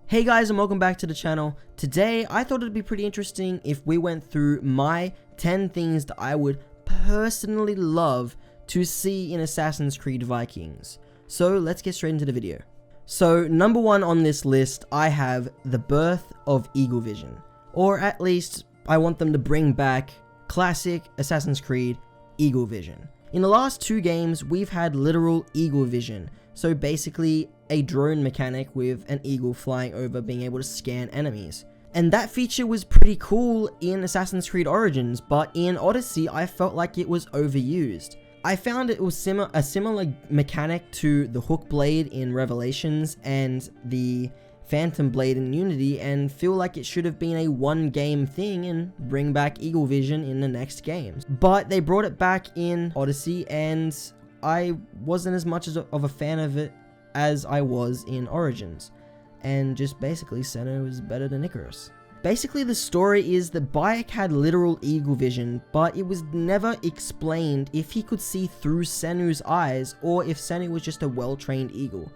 Hey guys, and welcome back to the channel. Today I thought it'd be pretty interesting if we went through my 10 things that I would personally love to see in Assassin's Creed Vikings. So let's get straight into the video. So number one on this list, I have the birth of Eagle Vision, or at least I want them to bring back classic Assassin's Creed Eagle Vision. In the last two games, we've had literal Eagle Vision, so basically a drone mechanic with an eagle flying over being able to scan enemies. And that feature was pretty cool in Assassin's Creed Origins, but in Odyssey I felt like it was overused. I found it was a similar mechanic to the hook blade in Revelations and the Phantom blade in Unity, and feel like it should have been a one game thing and bring back Eagle Vision in the next games. But they brought it back in Odyssey and I wasn't as much of a fan of it as I was in Origins, and just basically Senna was better than Icarus. Basically the story is that Bayek had literal eagle vision, but it was never explained if he could see through Senu's eyes or if Senu was just a well-trained eagle,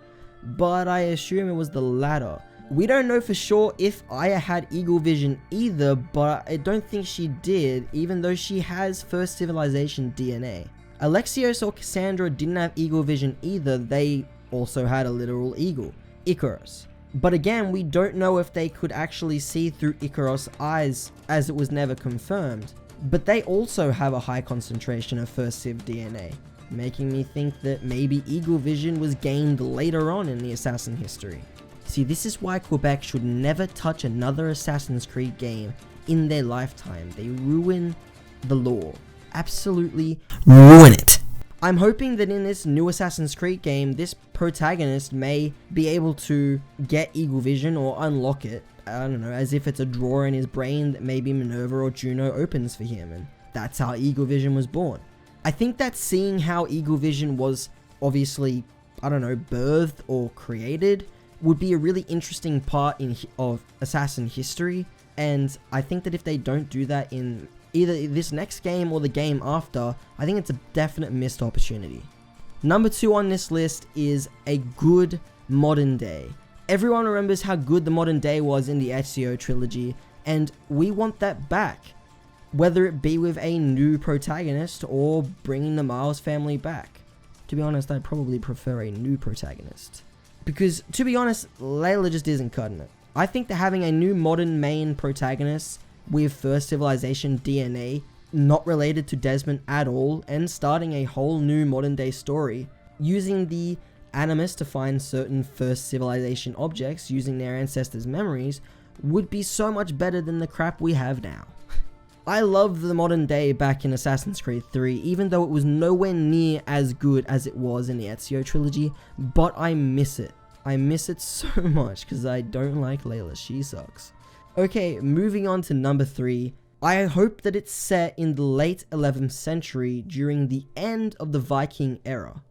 but I assume it was the latter. We don't know for sure if Aya had eagle vision either, but I don't think she did, even though she has First Civilization DNA. Alexios or Cassandra didn't have eagle vision either, they also had a literal eagle, Icarus. But again, we don't know if they could actually see through Icarus' eyes, as it was never confirmed. But they also have a high concentration of First Civ DNA, making me think that maybe eagle vision was gained later on in the Assassin history. See, this is why Quebec should never touch another Assassin's Creed game in their lifetime. They ruin the lore. Absolutely ruin it. I'm hoping that in this new Assassin's Creed game, this protagonist may be able to get eagle vision or unlock it, I don't know, as if it's a drawer in his brain that maybe Minerva or Juno opens for him, and that's how eagle vision was born. I think that seeing how eagle vision was obviously, I don't know, birthed or created would be a really interesting part of Assassin history, and I think that if they don't do that in either this next game or the game after, I think it's a definite missed opportunity. Number two on this list is a good modern day. Everyone remembers how good the modern day was in the Ezio trilogy, and we want that back. Whether it be with a new protagonist or bringing the Miles family back. To be honest, I'd probably prefer a new protagonist, because to be honest, Layla just isn't cutting it. I think that having a new modern main protagonist with First Civilization DNA, not related to Desmond at all, and starting a whole new modern day story, using the Animus to find certain First Civilization objects using their ancestors' memories, would be so much better than the crap we have now. I love the modern day back in Assassin's Creed 3, even though it was nowhere near as good as it was in the Ezio trilogy, but I miss it. I miss it so much because I don't like Layla, she sucks. Okay, moving on to number 3. I hope that it's set in the late 11th century during the end of the Viking era.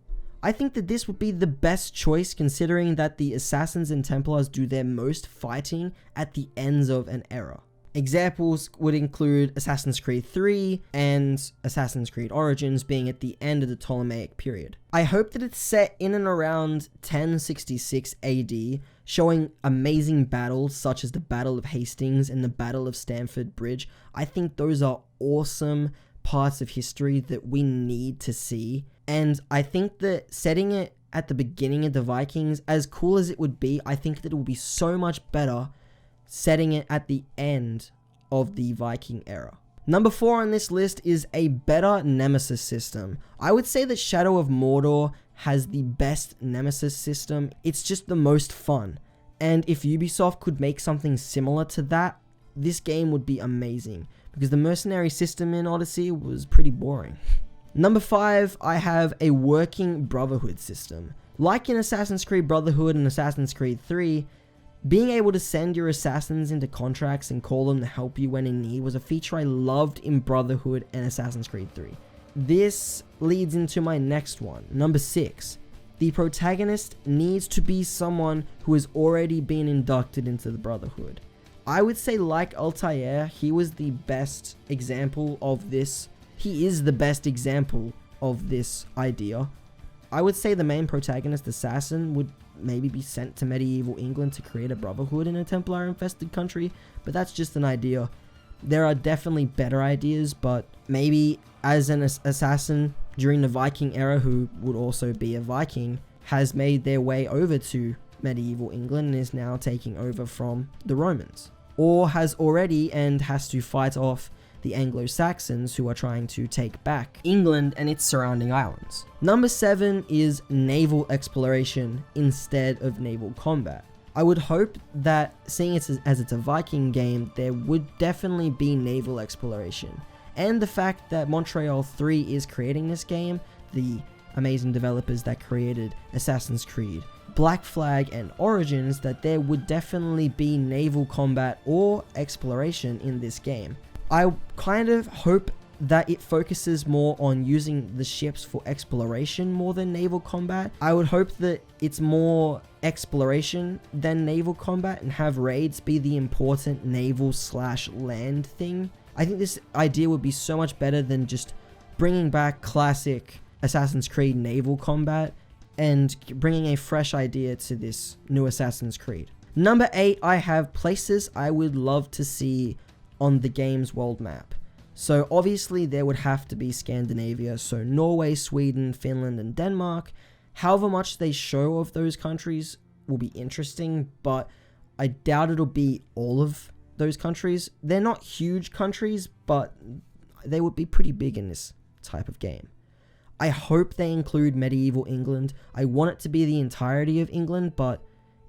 I think that this would be the best choice considering that the Assassins and Templars do their most fighting at the ends of an era. Examples would include Assassin's Creed 3 and Assassin's Creed Origins being at the end of the Ptolemaic period. I hope that it's set in and around 1066 AD, showing amazing battles such as the Battle of Hastings and the Battle of Stamford Bridge. I think those are awesome parts of history that we need to see, and I think that setting it at the beginning of the Vikings, as cool as it would be, I think that it will be so much better setting it at the end of the Viking era. Number 4 on this list is a better Nemesis system. I would say that Shadow of Mordor has the best Nemesis system. It's just the most fun. And if Ubisoft could make something similar to that, this game would be amazing, because the mercenary system in Odyssey was pretty boring. Number 5, I have a working Brotherhood system. Like in Assassin's Creed Brotherhood and Assassin's Creed 3, being able to send your assassins into contracts and call them to help you when in need was a feature I loved in Brotherhood and Assassin's Creed 3. This leads into my next one, number 6. The protagonist needs to be someone who has already been inducted into the Brotherhood. I would say, like Altair, he was the best example of this. He is the best example of this idea. I would say the main protagonist assassin would maybe be sent to medieval England to create a brotherhood in a Templar infested country, but that's just an idea. There are definitely better ideas, but maybe as an assassin during the Viking era, who would also be a Viking, has made their way over to medieval England and is now taking over from the Romans, or has already and has to fight off the Anglo-Saxons who are trying to take back England and its surrounding islands. Number 7 is naval exploration instead of naval combat. I would hope that, seeing it as it's a Viking game, there would definitely be naval exploration. And the fact that Montreal 3 is creating this game, the amazing developers that created Assassin's Creed, Black Flag, and Origins, that there would definitely be naval combat or exploration in this game. I kind of hope that it focuses more on using the ships for exploration more than naval combat. I would hope that it's more exploration than naval combat and have raids be the important naval/land thing. I think this idea would be so much better than just bringing back classic Assassin's Creed naval combat and bringing a fresh idea to this new Assassin's Creed. Number 8, I have places I would love to see on the game's world map. So obviously there would have to be Scandinavia, so Norway, Sweden, Finland, and Denmark. However much they show of those countries will be interesting, but I doubt it'll be all of those countries. They're not huge countries, but they would be pretty big in this type of game. I hope they include medieval England. I want it to be the entirety of England, but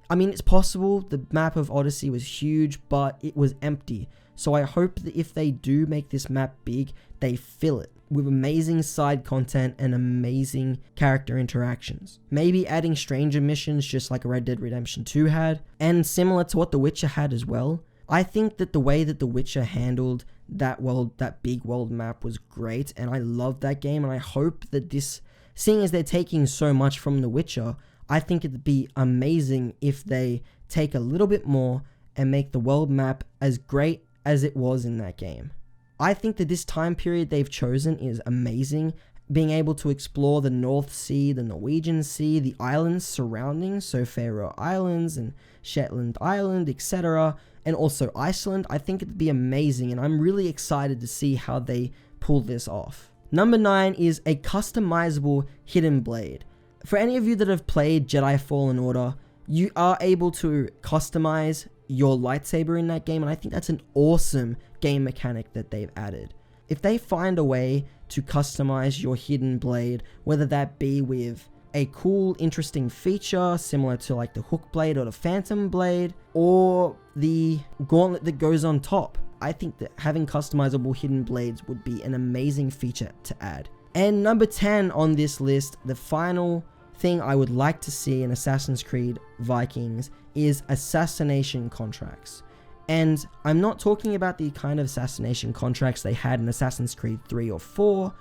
I mean, it's possible. The map of Odyssey was huge, but it was empty. So I hope that if they do make this map big, they fill it with amazing side content and amazing character interactions. Maybe adding stranger missions just like Red Dead Redemption 2 had, and similar to what The Witcher had as well. I think that the way that The Witcher handled that world, that big world map, was great, and I love that game, and I hope that this, seeing as they're taking so much from The Witcher, I think it'd be amazing if they take a little bit more and make the world map as great as it was in that game. I think that this time period they've chosen is amazing. Being able to explore the North Sea, the Norwegian Sea, the islands surrounding, so Faroe Islands and Shetland Island, etc., and also Iceland, I think it'd be amazing, and I'm really excited to see how they pull this off. Number 9 is a customizable hidden blade. For any of you that have played Jedi Fallen Order, you are able to customize your lightsaber in that game, and I think that's an awesome game mechanic that they've added. If they find a way to customize your hidden blade, whether that be with a cool, interesting feature similar to like the hook blade or the phantom blade, or the gauntlet that goes on top, I think that having customizable hidden blades would be an amazing feature to add. And number 10 on this list, the final thing I would like to see in Assassin's Creed Vikings is assassination contracts. And I'm not talking about the kind of assassination contracts they had in Assassin's Creed 3 or 4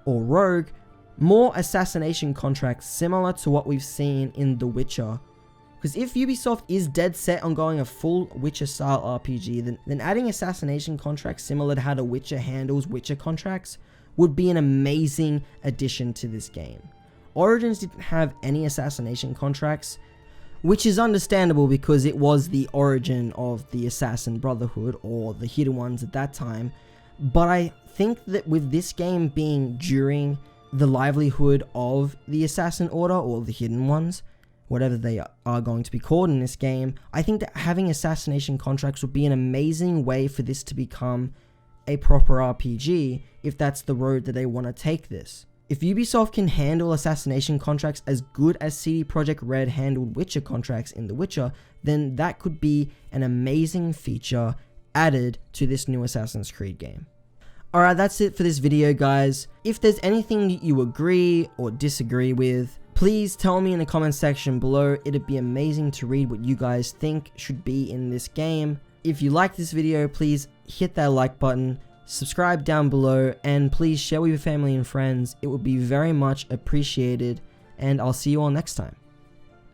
or Rogue, more assassination contracts similar to what we've seen in The Witcher. Because if Ubisoft is dead set on going a full Witcher style RPG, then adding assassination contracts similar to how The Witcher handles Witcher contracts would be an amazing addition to this game. Origins didn't have any assassination contracts, which is understandable because it was the origin of the Assassin Brotherhood, or the Hidden Ones at that time. But I think that with this game being during the livelihood of the Assassin Order, or the Hidden Ones, whatever they are going to be called in this game, I think that having assassination contracts would be an amazing way for this to become a proper RPG, if that's the road that they want to take this. If Ubisoft can handle assassination contracts as good as CD Projekt Red handled Witcher contracts in The Witcher, then that could be an amazing feature added to this new Assassin's Creed game. Alright, that's it for this video, guys. If there's anything that you agree or disagree with, please tell me in the comment section below. It'd be amazing to read what you guys think should be in this game. If you like this video, please hit that like button, subscribe down below, and please share with your family and friends. It would be very much appreciated, and I'll see you all next time.